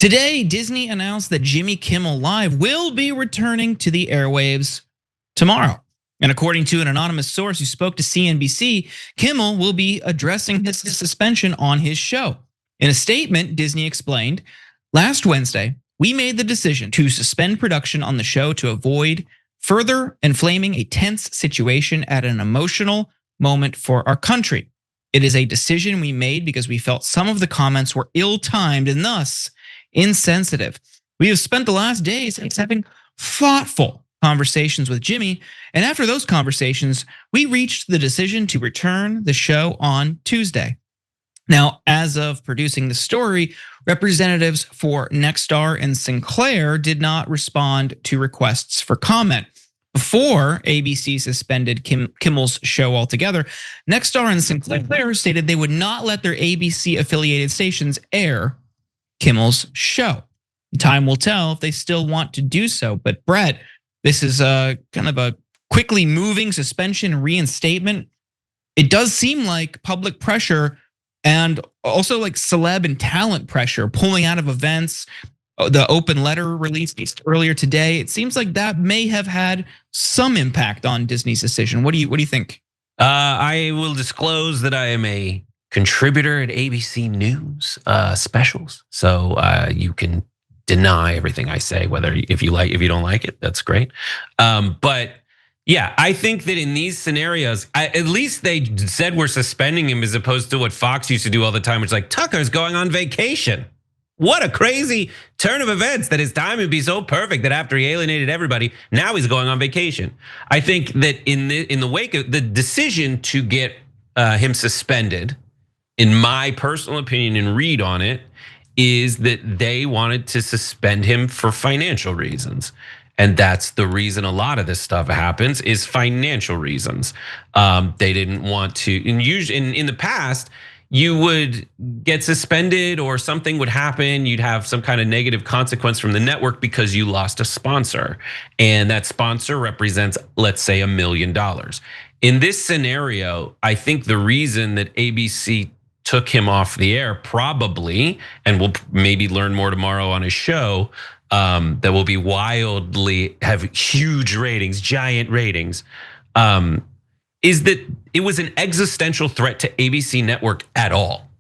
Today, Disney announced that Jimmy Kimmel Live will be returning to the airwaves tomorrow. And according to an anonymous source who spoke to CNBC, Kimmel will be addressing his suspension on his show. In a statement, Disney explained, "Last Wednesday, we made the decision to suspend production on the show to avoid further inflaming a tense situation at an emotional moment for our country. It is a decision we made because we felt some of the comments were ill-timed and thus insensitive. We have spent the last days having thoughtful conversations with Jimmy, and after those conversations, we reached the decision to return the show on Tuesday." Now, as of producing the story, representatives for Nexstar and Sinclair did not respond to requests for comment. Before ABC suspended Kimmel's show altogether, Nexstar and Sinclair stated they would not let their ABC affiliated stations air Kimmel's show. Time will tell if they still want to do so. But Brett, this is kind of a quickly moving suspension reinstatement. It does seem like public pressure and also like celeb and talent pressure pulling out of events. The open letter released earlier today, it seems like that may have had some impact on Disney's decision. What do you think? I will disclose that I am a contributor at ABC News specials, so you can deny everything I say, whether if you don't like it, that's great. But yeah, I think that in these scenarios, at least they said we're suspending him as opposed to what Fox used to do all the time, which is like Tucker's going on vacation. What a crazy turn of events that his time would be so perfect that after he alienated everybody, now he's going on vacation. I think that in the wake of the decision to get him suspended, in my personal opinion and read on it, is that they wanted to suspend him for financial reasons. And that's the reason a lot of this stuff happens, is financial reasons. They didn't want to, and usually in the past, you would get suspended or something would happen. You'd have some kind of negative consequence from the network because you lost a sponsor. And that sponsor represents, let's say, $1 million. In this scenario, I think the reason that ABC took him off the air probably, and we'll maybe learn more tomorrow on his show, that will be have huge ratings, giant ratings, is that it was an existential threat to ABC network at all.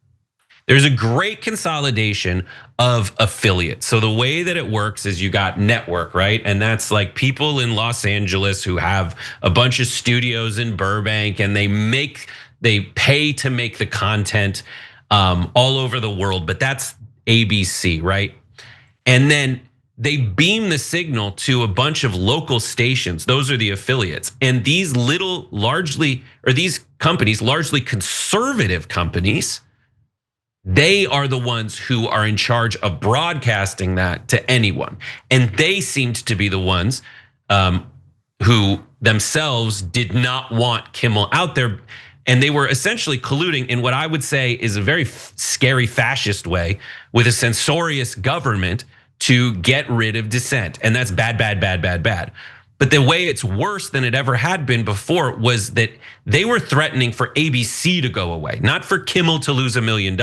There's a great consolidation of affiliates. So the way that it works is you got network, right? And that's like people in Los Angeles who have a bunch of studios in Burbank and they pay to make the content all over the world, but that's ABC, right? And then they beam the signal to a bunch of local stations. Those are the affiliates. And these these companies, largely conservative companies, they are the ones who are in charge of broadcasting that to anyone. And they seemed to be the ones who themselves did not want Kimmel out there. And they were essentially colluding in what I would say is a very scary fascist way with a censorious government to get rid of dissent. And that's bad, bad, bad, bad, bad. But the way it's worse than it ever had been before was that they were threatening for ABC to go away, not for Kimmel to lose $1 million,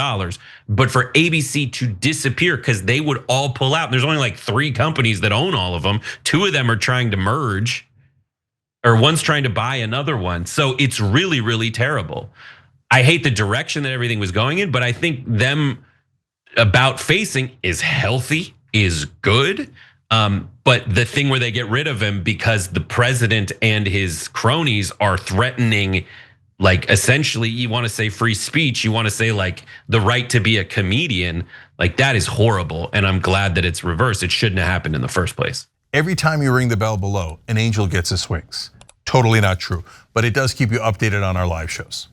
but for ABC to disappear because they would all pull out. There's only like 3 companies that own all of them. 2 of them are trying to merge, or one's trying to buy another one. So it's really, really terrible. I hate the direction that everything was going in, but I think them about facing is healthy, is good. But the thing where they get rid of him because the president and his cronies are threatening, like essentially you want to say free speech, you want to say like the right to be a comedian, like that is horrible. And I'm glad that it's reversed. It shouldn't have happened in the first place. Every time you ring the bell below, an angel gets his wings. Totally not true, but it does keep you updated on our live shows.